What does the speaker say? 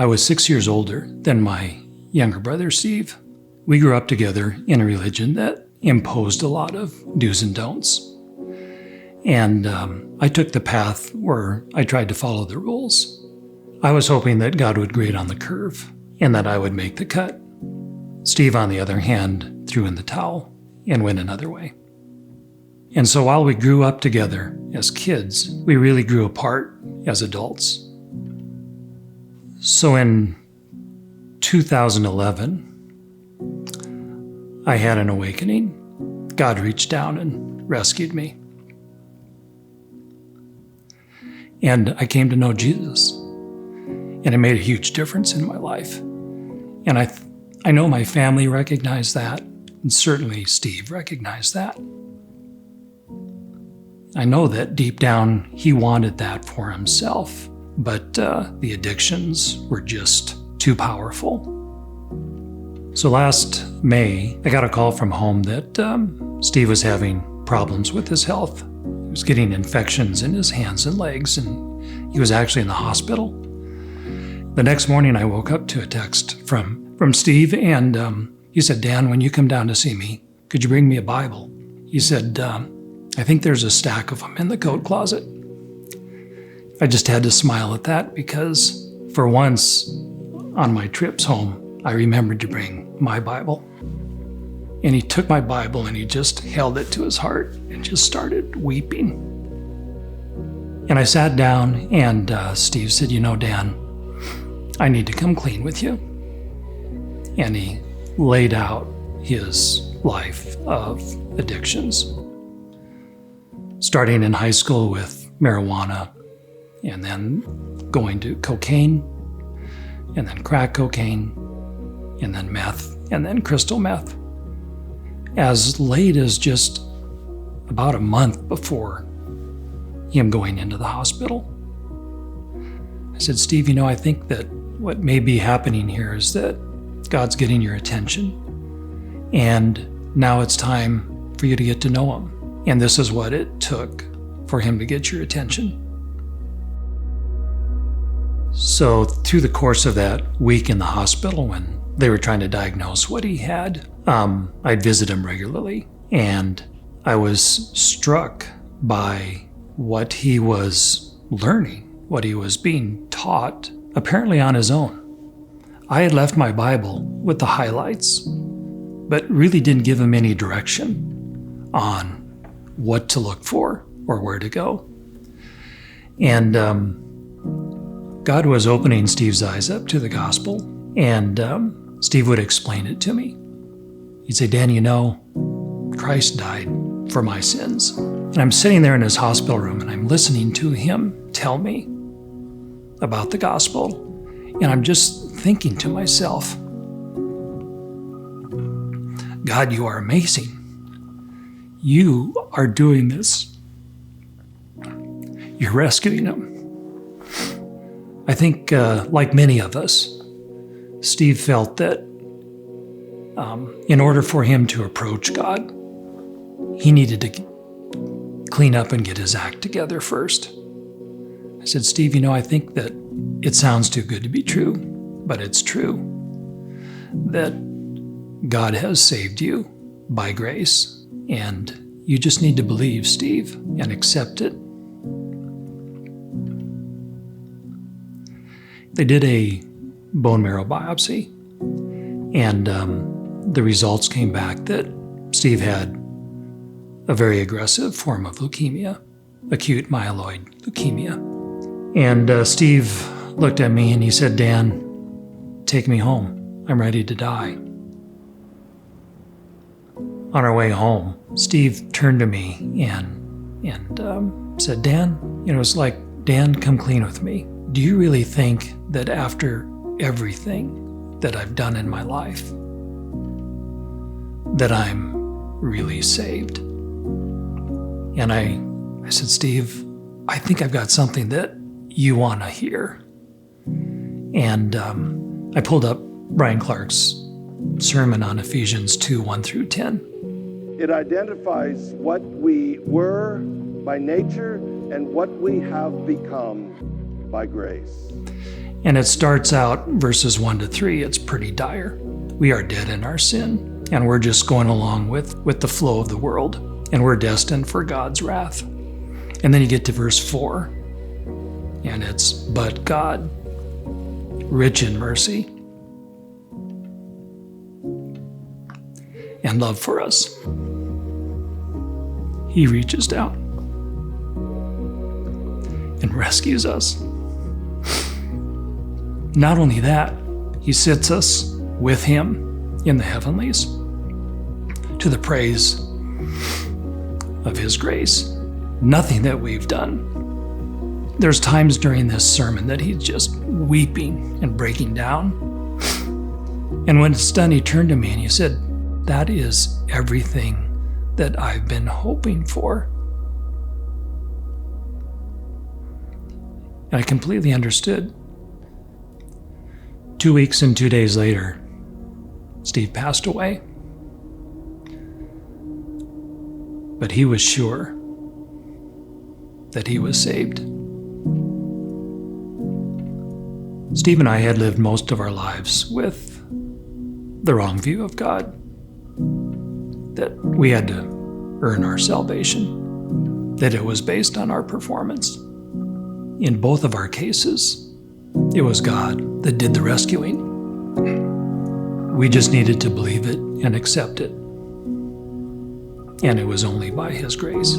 I was 6 years older than my younger brother, Steve. We grew up together in a religion that imposed a lot of do's and don'ts. And I took the path where I tried to follow the rules. I was hoping that God would grade on the curve and that I would make the cut. Steve, on the other hand, threw in the towel and went another way. And so while we grew up together as kids, we really grew apart as adults. So in 2011, I had an awakening. God reached down and rescued me. And I came to know Jesus. And it made a huge difference in my life. And I know my family recognized that, and certainly Steve recognized that. I know that deep down he wanted that for himself, but the addictions were just too powerful. So last May, I got a call from home that Steve was having problems with his health. He was getting infections in his hands and legs, and he was actually in the hospital. The next morning, I woke up to a text from Steve, and he said, "Dan, when you come down to see me, could you bring me a Bible?" He said, "I think there's a stack of them in the coat closet." I just had to smile at that because for once on my trips home, I remembered to bring my Bible. And he took my Bible and he just held it to his heart and just started weeping. And I sat down and Steve said, "You know, Dan, I need to come clean with you." And he laid out his life of addictions, starting in high school with marijuana, and then going to cocaine, and then crack cocaine, and then meth, and then crystal meth. As late as just about a month before him going into the hospital. I said, "Steve, you know, I think that what may be happening here is that God's getting your attention, and now it's time for you to get to know him. And this is what it took for him to get your attention." So through the course of that week in the hospital when they were trying to diagnose what he had, I'd visit him regularly, and I was struck by what he was learning, what he was being taught, apparently on his own. I had left my Bible with the highlights, but really didn't give him any direction on what to look for or where to go. And God was opening Steve's eyes up to the gospel, and Steve would explain it to me. He'd say, "Dan, you know, Christ died for my sins." And I'm sitting there in his hospital room and I'm listening to him tell me about the gospel. And I'm just thinking to myself, God, you are amazing. You are doing this. You're rescuing him. I think, like many of us, Steve felt that in order for him to approach God, he needed to clean up and get his act together first. I said, "Steve, you know, I think that it sounds too good to be true, but it's true that God has saved you by grace, and you just need to believe, Steve, and accept it." They did a bone marrow biopsy, and the results came back that Steve had a very aggressive form of leukemia, acute myeloid leukemia. And Steve looked at me and he said, "Dan, take me home. I'm ready to die." On our way home, Steve turned to me and said, "Dan," you know, it's like, "Dan, come clean with me. Do you really think that after everything that I've done in my life, that I'm really saved?" And I said, "Steve, I think I've got something that you want to hear." And I pulled up Brian Clark's sermon on Ephesians 2:1-10. It identifies what we were by nature and what we have become by grace. And it starts out, verses 1 to 3, it's pretty dire. We are dead in our sin, and we're just going along with the flow of the world, and we're destined for God's wrath. And then you get to verse 4, and it's, but God, rich in mercy and love for us, He reaches down and rescues us. Not only that, He sits us with Him in the heavenlies to the praise of His grace. Nothing that we've done. There's times during this sermon that He's just weeping and breaking down. And when it's done, He turned to me and He said, that is everything that I've been hoping for. And I completely understood. 2 weeks and 2 days later, Steve passed away. But he was sure that he was saved. Steve and I had lived most of our lives with the wrong view of God, that we had to earn our salvation, that it was based on our performance. In both of our cases, it was God that did the rescuing. We just needed to believe it and accept it. And it was only by His grace.